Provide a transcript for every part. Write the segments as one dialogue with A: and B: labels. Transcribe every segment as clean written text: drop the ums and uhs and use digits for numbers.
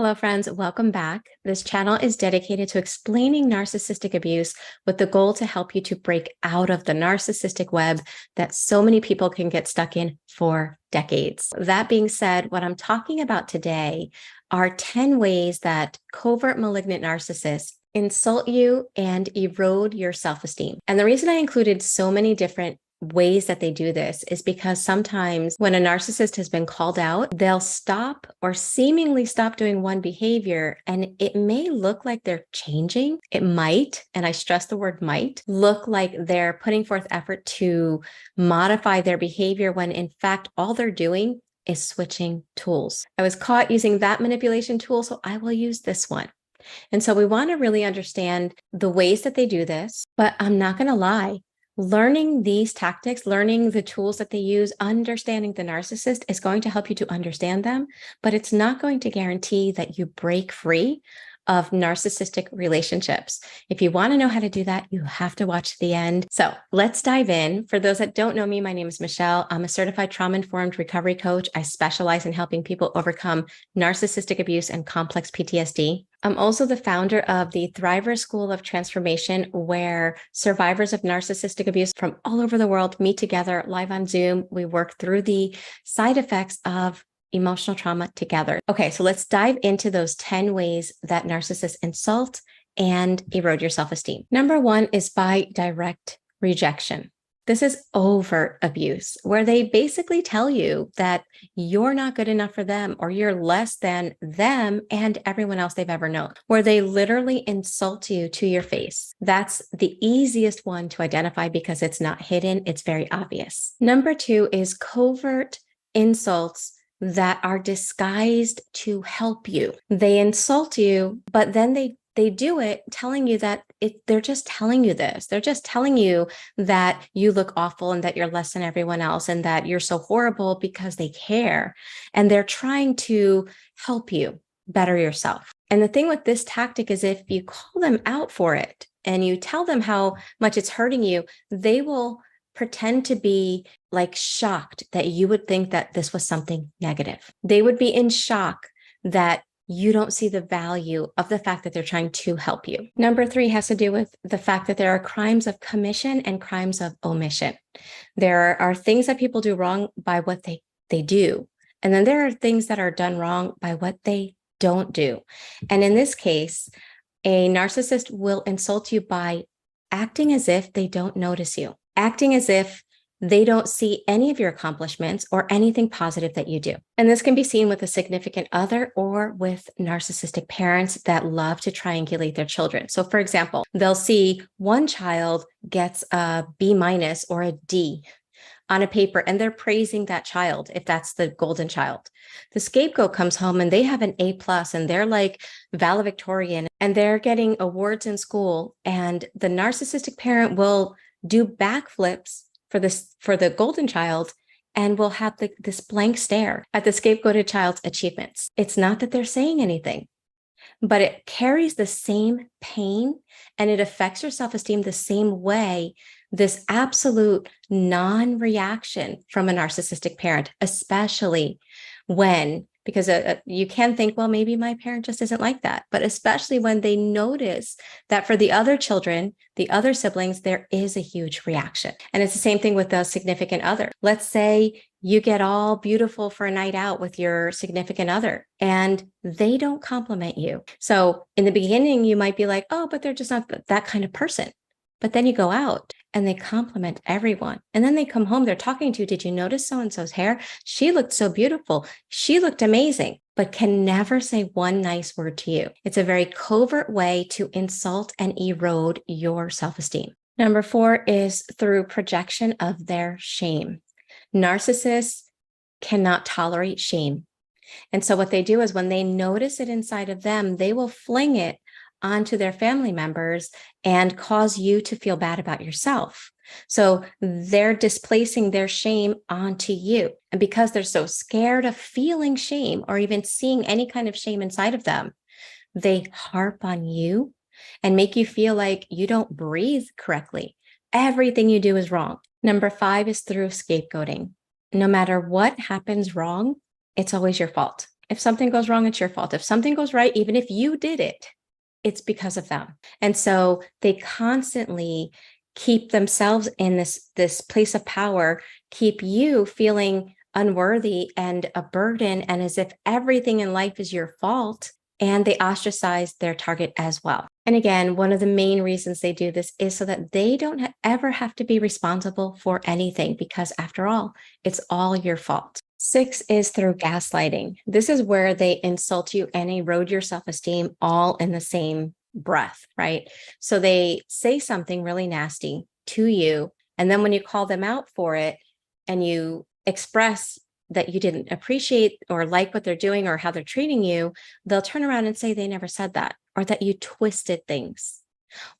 A: Hello, friends. Welcome back. This channel is dedicated to explaining narcissistic abuse with the goal to help you to break out of the narcissistic web that so many people can get stuck in for decades. That being said, what I'm talking about today are 10 ways that covert malignant narcissists insult you and erode your self-esteem. And the reason I included so many different ways that they do this is because sometimes when a narcissist has been called out, they'll stop or seemingly stop doing one behavior, and it may look like they're changing. It might, and I stress the word might, look like they're putting forth effort to modify their behavior when in fact all they're doing is switching tools. I was caught using that manipulation tool, so I will use this one. And so we want to really understand the ways that they do this, but I'm not going to lie. Learning these tactics, learning the tools that they use, understanding the narcissist is going to help you to understand them, but it's not going to guarantee that you break free of narcissistic relationships. If you want to know how to do that, you have to watch the end. So let's dive in. For those that don't know me, my name is Michele. I'm a certified trauma-informed recovery coach. I specialize in helping people overcome narcissistic abuse and complex PTSD. I'm also the founder of the Thriver School of Transformation, where survivors of narcissistic abuse from all over the world meet together live on Zoom. We work through the side effects of emotional trauma together. Okay, so let's dive into those 10 ways that narcissists insult and erode your self-esteem. Number one is by direct rejection. This is overt abuse, where they basically tell you that you're not good enough for them or you're less than them and everyone else they've ever known, where they literally insult you to your face. That's the easiest one to identify because it's not hidden. It's very obvious. Number two is covert insults that are disguised to help you. They insult you, but then they do it telling you that they're just telling you this. They're just telling you that you look awful and that you're less than everyone else and that you're so horrible because they care. And they're trying to help you better yourself. And the thing with this tactic is if you call them out for it and you tell them how much it's hurting you, they will pretend to be like shocked that you would think that this was something negative. They would be in shock that you don't see the value of the fact that they're trying to help you. Number three has to do with the fact that there are crimes of commission and crimes of omission. There are things that people do wrong by what they do. And then there are things that are done wrong by what they don't do. And in this case, a narcissist will insult you by acting as if they don't notice you, acting as if they don't see any of your accomplishments or anything positive that you do. And this can be seen with a significant other or with narcissistic parents that love to triangulate their children. So for example, they'll see one child gets a B- or a D on a paper and they're praising that child if that's the golden child. The scapegoat comes home and they have an A+ and they're like valedictorian and they're getting awards in school, and the narcissistic parent will do backflips for the golden child and will have this blank stare at the scapegoated child's achievements. It's not that they're saying anything, but it carries the same pain and it affects your self-esteem the same way, this absolute non-reaction from a narcissistic parent, especially when, because you can think, well, maybe my parent just isn't like that, but especially when they notice that for the other children, the other siblings, there is a huge reaction. And it's the same thing with the significant other. Let's say you get all beautiful for a night out with your significant other and they don't compliment you. So in the beginning, you might be like, oh, but they're just not that kind of person. But then you go out and they compliment everyone. And then they come home, they're talking to you. Did you notice so-and-so's hair? She looked so beautiful. She looked amazing, but can never say one nice word to you. It's a very covert way to insult and erode your self-esteem. Number four is through projection of their shame. Narcissists cannot tolerate shame. And so what they do is when they notice it inside of them, they will fling it onto their family members and cause you to feel bad about yourself. So they're displacing their shame onto you. And because they're so scared of feeling shame or even seeing any kind of shame inside of them, they harp on you and make you feel like you don't breathe correctly. Everything you do is wrong. Number five is through scapegoating. No matter what happens wrong, it's always your fault. If something goes wrong, it's your fault. If something goes right, even if you did it, it's because of them. And so they constantly keep themselves in this place of power, keep you feeling unworthy and a burden, and as if everything in life is your fault. And they ostracize their target as well. And again, one of the main reasons they do this is so that they don't ever have to be responsible for anything, because after all, it's all your fault. 6 is through gaslighting. This is where they insult you and erode your self-esteem all in the same breath, right? So they say something really nasty to you, and then when you call them out for it and you express that you didn't appreciate or like what they're doing or how they're treating you, they'll turn around and say they never said that, or that you twisted things,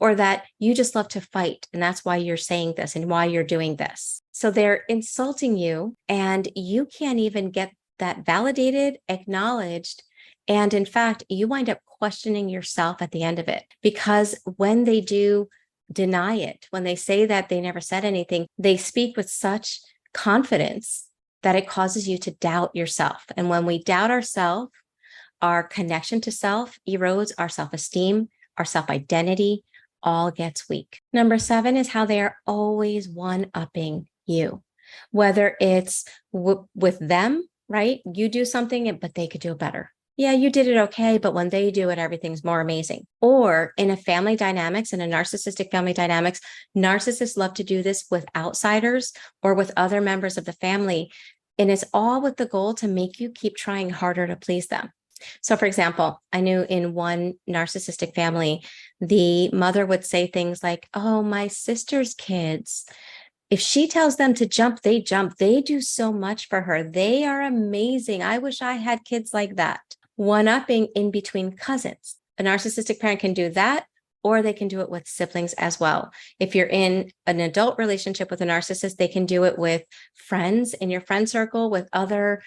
A: or that you just love to fight and that's why you're saying this and why you're doing this. So they're insulting you and you can't even get that validated, acknowledged. And in fact, you wind up questioning yourself at the end of it, because when they do deny it, when they say that they never said anything, they speak with such confidence that it causes you to doubt yourself. And when we doubt ourselves, our connection to self erodes, our self-esteem, our self-identity all gets weak. Number 7 is how they are always one-upping you, whether it's with them, right? You do something, but they could do it better. Yeah, you did it okay, but when they do it, everything's more amazing. Or in a family dynamics, in a narcissistic family dynamics, narcissists love to do this with outsiders or with other members of the family. And it's all with the goal to make you keep trying harder to please them. So for example, I knew in one narcissistic family, the mother would say things like, oh, my sister's kids, if she tells them to jump, they jump. They do so much for her. They are amazing. I wish I had kids like that. One-upping in between cousins. A narcissistic parent can do that, or they can do it with siblings as well. If you're in an adult relationship with a narcissist, they can do it with friends in your friend circle, with other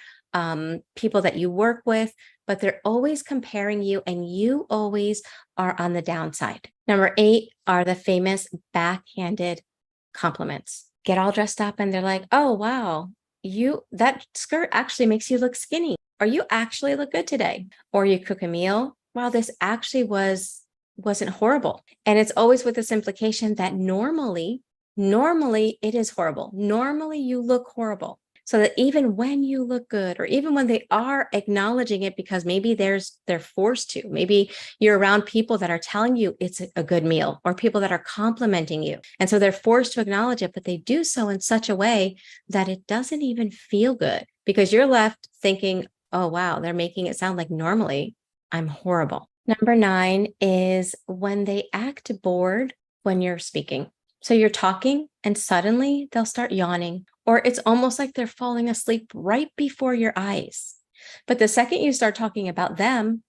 A: people that you work with, but they're always comparing you and you always are on the downside. Number 8 are the famous backhanded compliments. Get all dressed up and they're like, oh, wow, that skirt actually makes you look skinny, or you actually look good today. Or you cook a meal. Wow, this actually wasn't horrible. And it's always with this implication that normally it is horrible. Normally you look horrible. So that even when you look good, or even when they are acknowledging it, because maybe they're forced to, maybe you're around people that are telling you it's a good meal, or people that are complimenting you. And so they're forced to acknowledge it, but they do so in such a way that it doesn't even feel good, because you're left thinking, oh, wow, they're making it sound like normally I'm horrible. Number 9 is when they act bored when you're speaking. So you're talking and suddenly they'll start yawning, or it's almost like they're falling asleep right before your eyes. But the second you start talking about them,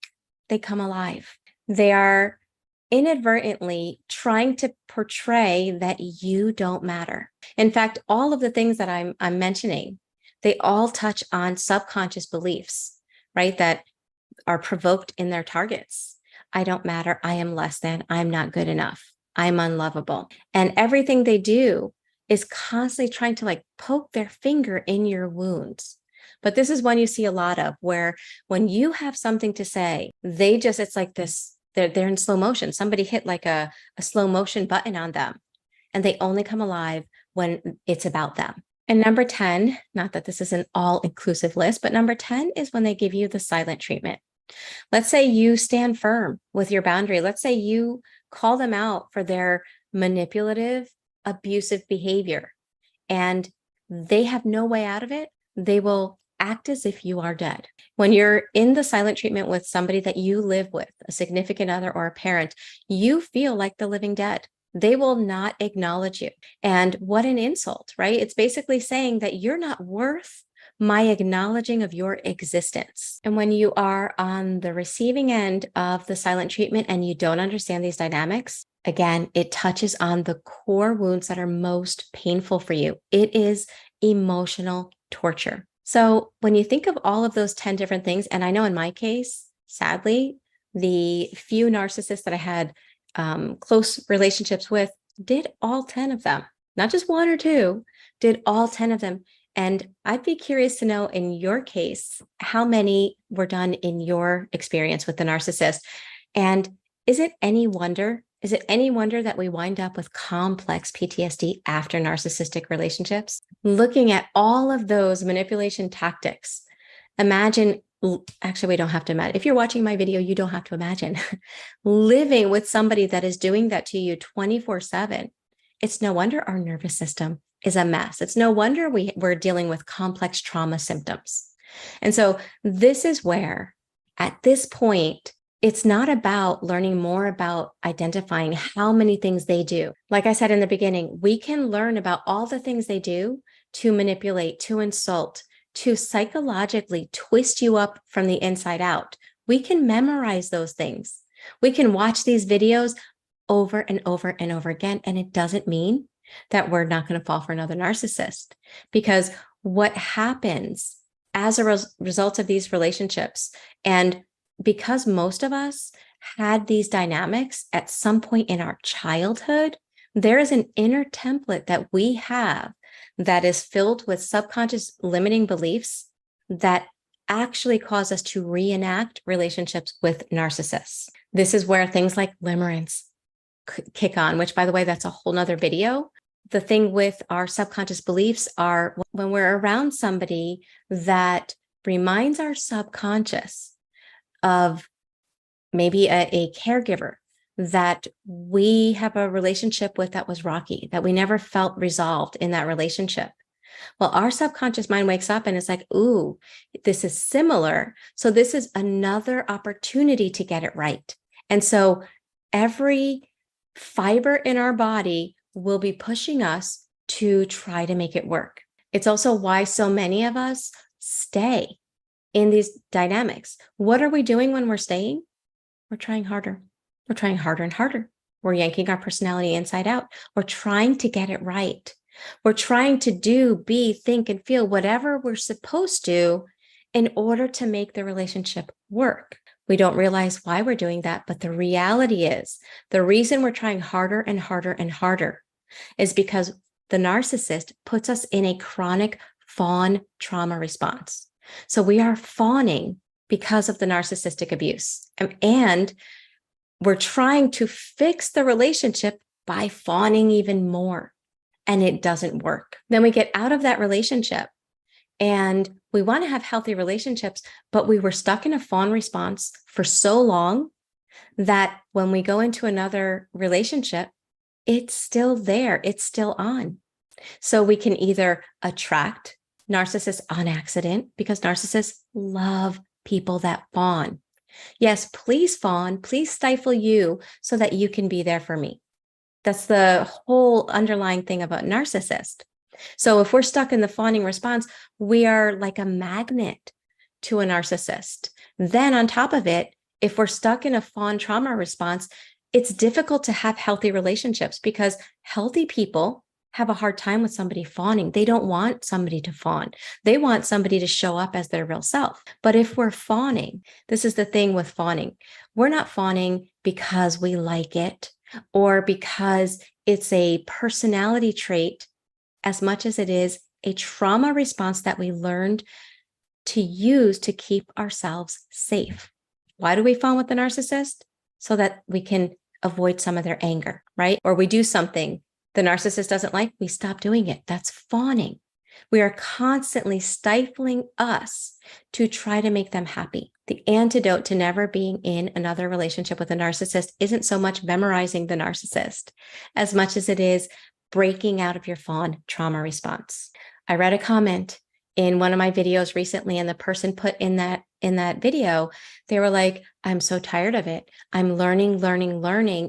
A: they come alive. They are inadvertently trying to portray that you don't matter. In fact, all of the things that I'm mentioning, they all touch on subconscious beliefs, right? That are provoked in their targets. I don't matter. I am less than. I'm not good enough. I'm unlovable. And everything they do is constantly trying to poke their finger in your wounds. But this is one you see a lot of, where when you have something to say, it's like this, they're in slow motion. Somebody hit like a slow motion button on them, and they only come alive when it's about them. And number 10, not that this is an all-inclusive list, but number 10 is when they give you the silent treatment. Let's say you stand firm with your boundary. Let's say you call them out for their manipulative, abusive behavior, and they have no way out of it. They will act as if you are dead. When you're in the silent treatment with somebody that you live with, a significant other or a parent, you feel like the living dead. They will not acknowledge you. And what an insult, right? It's basically saying that you're not worth my acknowledging of your existence. And when you are on the receiving end of the silent treatment and you don't understand these dynamics, again, it touches on the core wounds that are most painful for you. It is emotional torture. So when you think of all of those 10 different things, and I know in my case, sadly, the few narcissists that I had close relationships with did all 10 of them, not just one or two, did all 10 of them. And I'd be curious to know in your case, how many were done in your experience with the narcissist? And is it any wonder? Is it any wonder that we wind up with complex PTSD after narcissistic relationships? Looking at all of those manipulation tactics, imagine, actually, we don't have to imagine. If you're watching my video, you don't have to imagine living with somebody that is doing that to you 24/7. It's no wonder our nervous system is a mess. It's no wonder we're dealing with complex trauma symptoms. And so this is where, at this point, it's not about learning more about identifying how many things they do. Like I said in the beginning, we can learn about all the things they do to manipulate, to insult, to psychologically twist you up from the inside out. We can memorize those things. We can watch these videos over and over and over again. And it doesn't mean that we're not going to fall for another narcissist, because what happens as a result of these relationships, and because most of us had these dynamics at some point in our childhood, there is an inner template that we have that is filled with subconscious limiting beliefs that actually cause us to reenact relationships with narcissists. This is where things like limerence kick on, which, by the way, that's a whole nother video. The thing with our subconscious beliefs are when we're around somebody that reminds our subconscious of maybe a caregiver that we have a relationship with that was rocky, that we never felt resolved in that relationship. Well, our subconscious mind wakes up and it's like, ooh, this is similar. So this is another opportunity to get it right. And so every fiber in our body will be pushing us to try to make it work. It's also why so many of us stay in these dynamics. What are we doing when we're staying? We're trying harder. We're trying harder and harder. We're yanking our personality inside out. We're trying to get it right. We're trying to do, be, think, and feel whatever we're supposed to in order to make the relationship work. We don't realize why we're doing that, but the reality is the reason we're trying harder and harder and harder is because the narcissist puts us in a chronic fawn trauma response. So we are fawning because of the narcissistic abuse. And we're trying to fix the relationship by fawning even more. And it doesn't work. Then we get out of that relationship and we want to have healthy relationships, but we were stuck in a fawn response for so long that when we go into another relationship, it's still there. It's still on. So we can either attract narcissists on accident, because narcissists love people that fawn. Yes, please fawn, please stifle you so that you can be there for me. That's the whole underlying thing about narcissist. So if we're stuck in the fawning response, we are like a magnet to a narcissist. Then on top of it, if we're stuck in a fawn trauma response, it's difficult to have healthy relationships because healthy people have a hard time with somebody fawning. They don't want somebody to fawn. They want somebody to show up as their real self. But if we're fawning, this is the thing with fawning. We're not fawning because we like it or because it's a personality trait as much as it is a trauma response that we learned to use to keep ourselves safe. Why do we fawn with the narcissist? So that we can avoid some of their anger, right? Or we do something the narcissist doesn't like, we stop doing it. That's fawning. We are constantly stifling us to try to make them happy. The antidote to never being in another relationship with a narcissist isn't so much memorizing the narcissist as much as it is breaking out of your fawn trauma response. I read a comment in one of my videos recently, and the person put in that video, they were like, I'm so tired of it. I'm learning,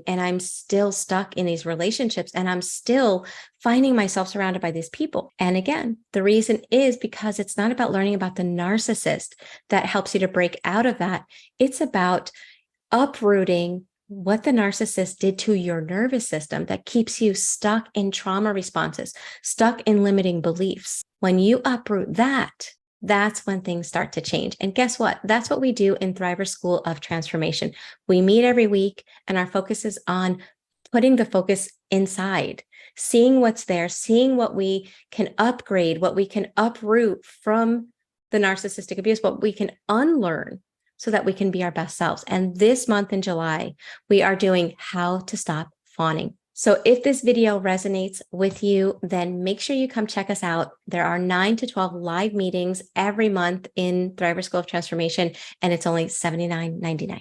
A: and I'm still stuck in these relationships, and I'm still finding myself surrounded by these people. And again, the reason is because it's not about learning about the narcissist that helps you to break out of that. It's about uprooting what the narcissist did to your nervous system that keeps you stuck in trauma responses, stuck in limiting beliefs. When you uproot that, that's when things start to change. And guess what? That's what we do in Thriver School of Transformation. We meet every week and our focus is on putting the focus inside, seeing what's there, seeing what we can upgrade, what we can uproot from the narcissistic abuse, what we can unlearn so that we can be our best selves. And this month in July, we are doing how to stop fawning. So if this video resonates with you, then make sure you come check us out. There are 9 to 12 live meetings every month in Thriver School of Transformation, and it's only $79.99.